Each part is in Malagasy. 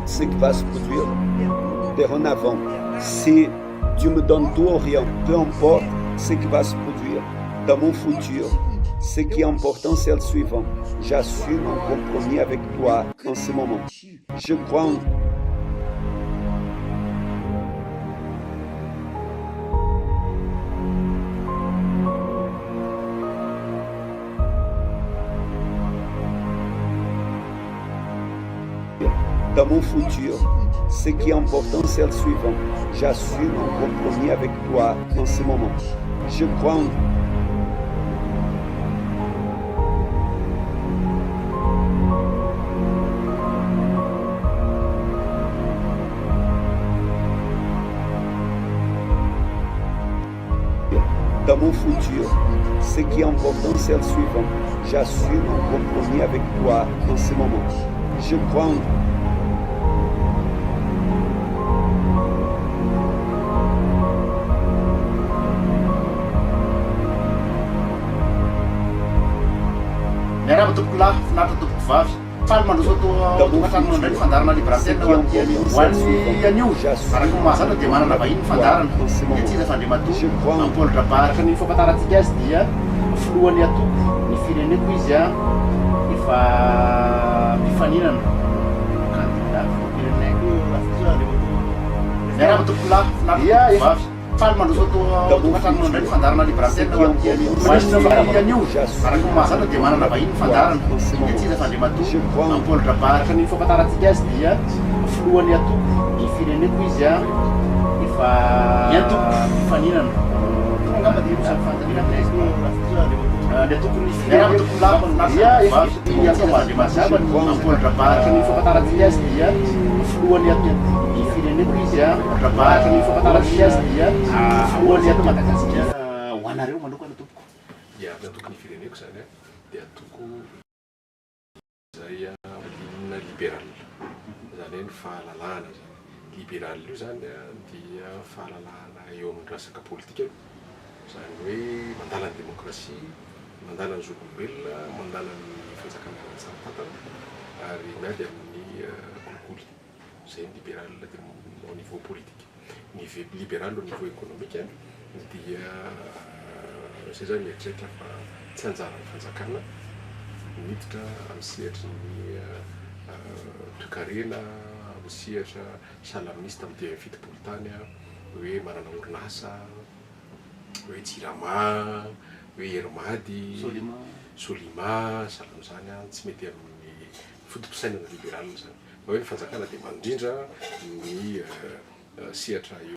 ce qui va se produire dorénavant. Si Dieu me donne tout ou rien, peu importe ce qui va se produire dans mon futur. Ce qui est important, c'est le suivant. J'assume un compromis avec toi en ce moment. Je crois en dans mon futur. Ce qui est important, c'est le suivant. J'assume un compromis avec toi en ce moment. Je crois en dans mon futur. Ce qui est important, c'est le suivant. J'assume un compromis avec toi en ce moment. Je crois en Miarahaba tompoko lahy, finaritra tompoko vavy. Faly mandroso atao tokantrano ndray ny fandarana liberatera ho an'ny anio. Araka ny mahazatra dia manana vahiny ny fandarana. Etsy iza fandriamatoa Paul Draba. Araka ny fahafantarantsika azy dia filohan'ny atoko ny fireneko izy efa mpifaninana candidat fireneko. Miarahaba tompoko lahy, finaritra tompoko vavy. Faly mandroso atao tokantrano ndray ny fandarana liberatera ho an'ny anio. Araka ny mahazatra dia manana vahiny ny fandarana. Etsy iza fandriamatoa Paul Draba. Araka ny fahafantarantsika azy dia filohan'ny atoko ny fireneko izy efa mpifaninana. Angamba dia samy fantanina ny atoko ny fireneko vavy atao mandrimazava ny Paul Draba. Araka ny fahafantarantsika azy dia filohan'ny atoko ny fireneko izy Draba. Araka ny fahafantarantsika azy dia filohan'ny atoko Madagasikara. Ho anareo manokana tompoko. Ia, ny atoko ny fireneko zany dia atoko izay linina libéral. Zany hoe ny fahalalahana zany. Libéral io zany dia fahalalahana eo amin'ny resaka politika io. Zany hoe mandala ny demokrasia, mandala ny zolombelona, mandala ny fanjakana tsaratatana ary miady amin'ny kolikoly. Zay ny libéral au niveau politique. Ny libéral au niveau économique dia zay zany mieritreritra fa tsy anjaran'ny fanjakana miditra amin'ny sehatra ny toekarena, amin'ny sehatra salamista amin'ny fitopolotany hoe manana orinasa, hoe Jirama, hoe Hermady, Solima, salam'izany tsy mety amin'ny fotom-pisainana libéral zany. Hoe ny fanjakana dia mandrindra ny sehatra eo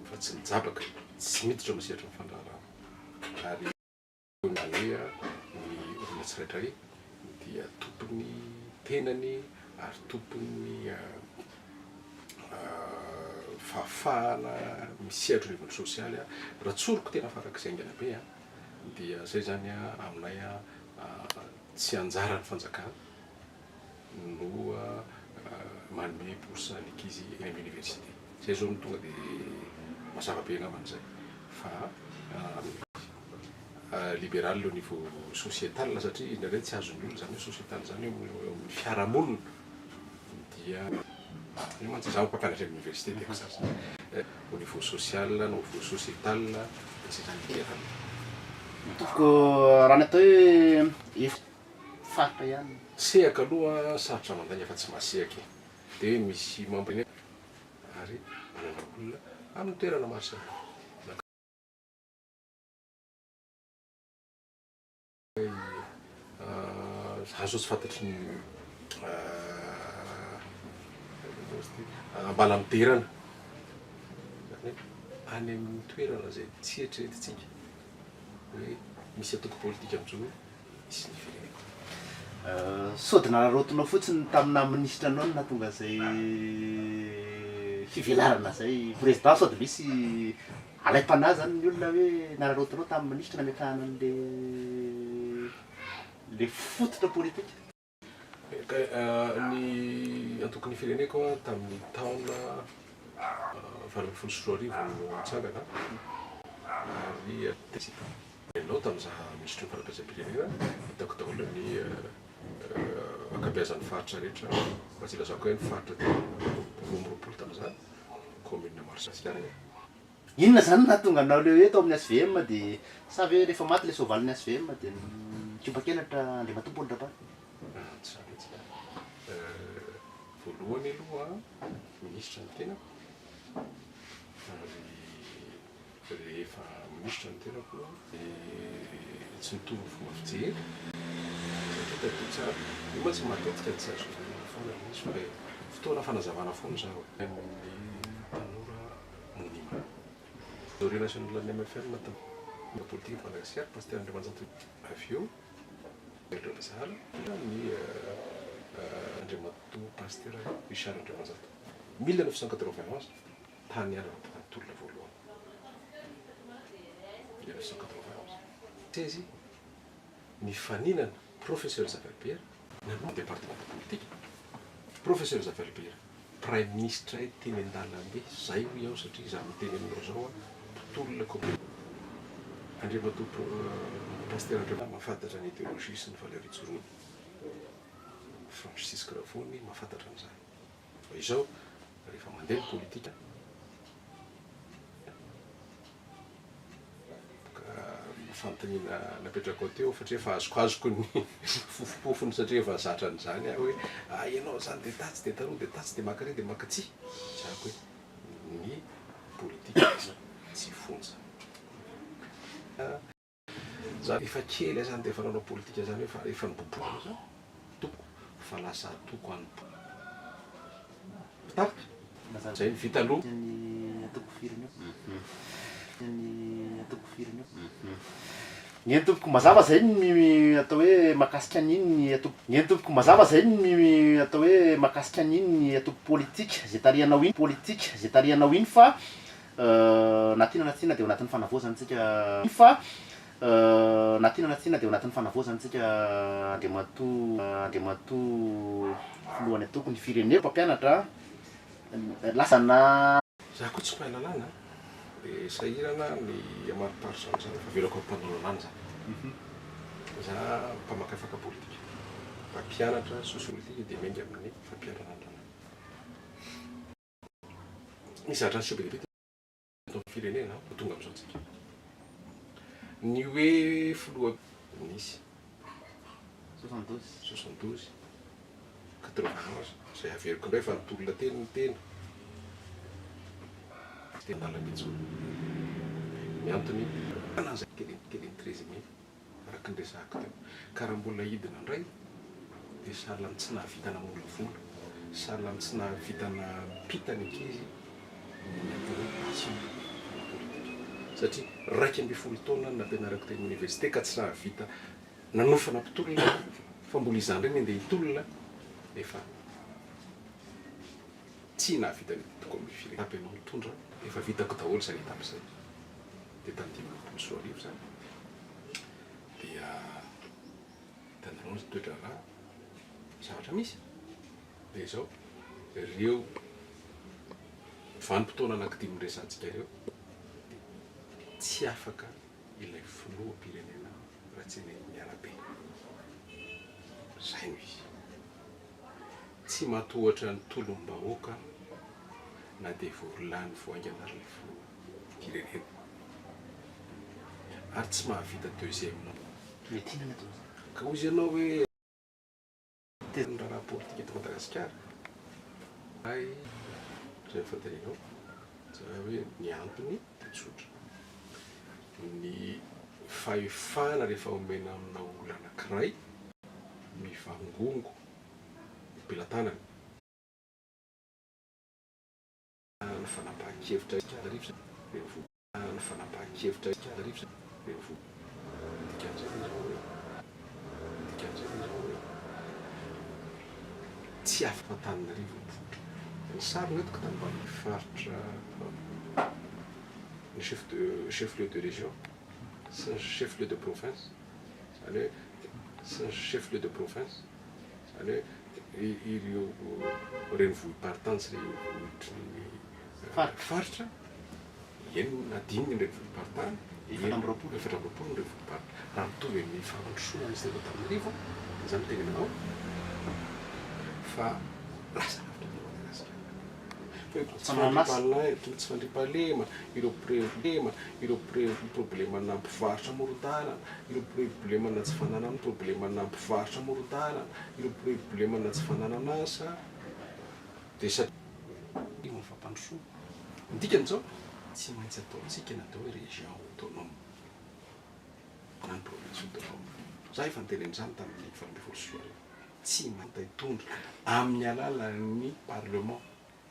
fa tsy mijabaka, tsy miditra amin'ny sehatra ny fandraharana. Ary hoe ny olona tsirairay dia tompony tenany ary tompony fahafahana misehatra niveau sosialy. Raha tsoroko tena farak'izay aingana be dia zay zany aminay tsy anjaran'ny fanjakana no manome bourse an'ankizy eny amin'ny université. Zay zao no tonga dia mazava be angambany zay. Fa libéral au niveau sociétal satria indraindray tsy azon'ny olona zany hoe sociétal zany eo amin'ny fiarahamonina dia io mantsy za mpampianatra amin'ny université dia zany au niveau social, au niveau sociétal c'est zany libéral. Tompoko raha ny atao hoe faritra ihany. Sehaka aloha sarotra mandany fa tsy mahasehaky. Dia misy membre ary manana olona amin'ny toerana maro samihafa. Azo tsy fantatry ny ambala amin'ny toerana any amin'ny toerana zay tsy eritreretintsika hoe misy atoko politika amin'izao misy ny fireneko. Sody nararotonao fotsiny tamina ministra anao no nahatonga zay fivelarana zay président sody misy alaim-panahy zany ny olona hoe nararotonao tamin'ny ministra nametrahana le fototra politika. Ny antoko ny fireneko tamin'ny taona 2024 no nitsangana ary enao tamin'izaha ministra ny fanapahaza-pirenena hitako daholo ny akabiazan'ny faritra rehetra mba tsy ilazako hoe ny faritra roamroapolo tamin'izany commune Marsasikara. Inona zany nahatonga anao leo eto amin'ny SVM dia sa ve rehefa maty le soavalin'ny SVM dia nitsopa-kelatra Andriamatompo olo Rabary? Tsy sarotsy. Voalohany aloha minisitra ny tenako ary rehefa minisitra ny tenako tsy mitovy ny fomba fijery satria tatoy tsara io moa tsy matetika tsy azo foana misy fa fotoana fanazavana foana zaho amin'ny tanora monima Réseau national de MFM la politique de Madagascar pasteur Andriamanjatoy avy eo Bazara ny Andriamatoy pasteur Richard Andriamanjatoy 1991 tany ala tolona voalohany 1991 tezy ny faninana professeur Zavalbera nanao département de politique professeur Zavalbera prime ministre teny an-dalambe zay ho iaho satria izaho miteny aminao zao tolona commune Andriamatoy pasteur Andriamanjatoy mahafantatra ny idéologie sy ny valeur itsorony Francis Cravony mahafantatra an'izany fa izao rehefa mandeha politika fantanina napetrako teo satria efa azokazoko ny fofopofony satria efa zatra an'izany aho hoe ianao zany dia tatsy dia taroa dia tatsy dia makare dia makatsy zako hoe ny politika tsy fonja za efa kely zany dia efa nanao politika zany hoe efa niboboka zany toko fa lasa toko any tarika zay ny vita aloha ny tompoko mazava zay ny atao hoe makasika an'iny ny tompoko mazava zay ny atao hoe makasika an'iny ny atoko politika zay tarihanao iny politika zay tarihanao iny fa natina dia ao anatin'ny fanavaozana antsika fa natina dia ao anatin'ny fanavaozana antsika Andriamatoy filohan'ny atoko ny firenena mpampianatra lasana za koa tsy mahay lalàna dia sahirana ny amariparitra an'izany fa velako ampanonanany zany za mpamakafaka politika mpampianatra sosiolotika dia mengy amin'ny fampianana andrana misy zatra ny sobelebety firenena tonga amin'izao tsika ny hoe filoha misy 72 91 zay averiko indray fa nitolona teny ny tena tena lalametsolo miantony anaza keliny 13 mai araka ny resahako teo karambola hidina indray dia sahala tsy nahavitana mola vola sahala tsy nahavitana pitany ankizy satria raiky amby folo taona nampianarako teny université ka tsy nahavita nanofana mpitolona fa mbola izany reny andeha hitolona efa tsy nahavita toko amin'ny firenena ampianao mitondra efa vitako daholo zany tamin'izay dia tandimapolo soa arivo zany dia hitanareo ny toetra raha zavatra misy dia izao ireo vanim-potoana anankidimy resantsika ireo tsy afaka ilay filoham-pirenena raha tsy miarabe zay no izy tsy matohatra ny tolom-bahoaka na dia voalany voainganary ilay filoham-pirenena ary tsy mahavita deuxième ka ozy ianao hoe tena raha politika eto Madagasikara ay zay fantaninao zay hoe ny antony tsotra ny fahefana rehefa omena amina olo anankiray mivangongo mpilatanany ny fanapahan-kevitra ny fanapahan-kevitra tsy afa-Antananarivo ny sary netiko tany mba faritra ny chef-lieu de région sy ny chef-lieu de province zany hoe sy ny chef-lieu de province zany hoe ireo renivohim-paritany sy reotriny faritra eny nadininy ny renivohim-paritany efatra amby roapolo ny renivohim-paritra raha mitovy amin'ny fahandrosoana misy teto Antananarivo zany teninao fa lasa tsy fandriam-pahalema, ireo problemana mpivarotra amoron-dalana, ireo problemana tsy fananana, problemana mpivarotra amoron-dalana, ireo problemana tsy fananana asa, dia satria mifampandrosoa. Dikan'izao tsy maintsy ataontsika natao hoe région autonome na ny province autonome. Za efa nitenen'izany tamin'ny 2020 tsy maintsy hitondra amin'ny alalan'ny parlement,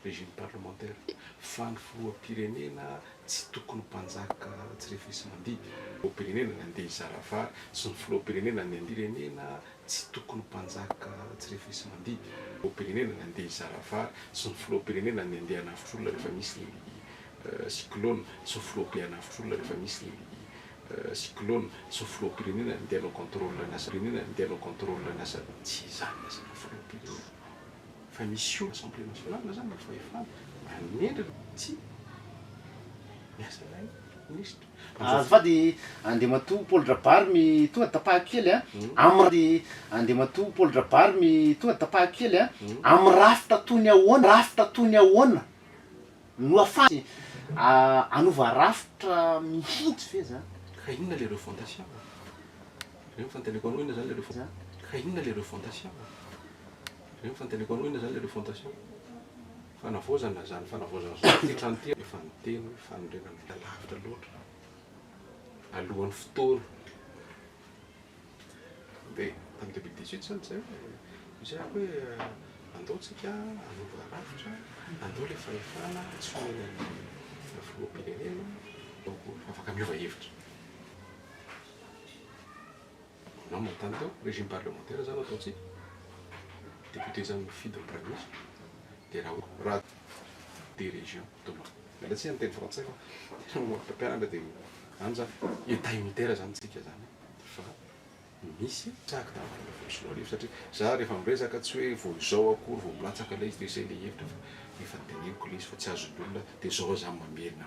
régime parlementaire, fa ny filoham-pirenena tsy tokony mpanjaka tsy refesy mandihy. Filoham-pirenena ny andeha hizara vary sy ny filoham-pirenena ny andirenena tsy tokony mpanjaka tsy refesy mandihy. Filoham-pirenena ny andeha hizara vary sy ny filoham-pirenena ny andeha hanavitra olona rehefa misy cyclone, sy ny filoham-pihanavitra olona rehefa misy cyclone, sy ny filoham-pirenena ny andeha hanao contrôle n'asa, pirenena ny andeha hanao contrôle n'asa, tsy izany asana filoham-pirenena. Fa misy io assemblée nationale zany fahefana manendra tsy miasa ilay ministre. Azafady andeha matoa Paul Rabarmy tonga tapahakely amin'ny andeha matoa Paul Rabarmy tonga tapahakely amin'ny rafitra tony ahoana no afahany anova rafitra mihitsy ve zany? Ka inona le refondation? Reo fantaneko anao inona zany le refondation? Ka inona le refondation? Reo fantaneko anao inona zany le refondation? Fanavaozana zany fanavaozana ty trano ty efa niteny hoe fanondrenana lavitra loatra alohan'ny fotoana. Dia tamin'ny 2018 zany zay misy hoe andaotsika anova rafitra, andao le fahefana tsy homenan'ny filoham-pirenena afaka miova hevitra. Non montant tao régime parlementaire zany ataontsika. Député zany mifidy ny premier ministre dia raha des régions autonomes. Mila tsy ny teny frantsay fa mampianatra dia any zany état unitaire zany tsika zany. Fa misy tsaka tamin'ny fonctionnaire satria za rehefa miresaka tsy hoe vao izao akory vao milatsaka ilay izy dia izay le hevitra fa efa teneniko ilay izy fa tsy azon'olona dia izao zany mamerina.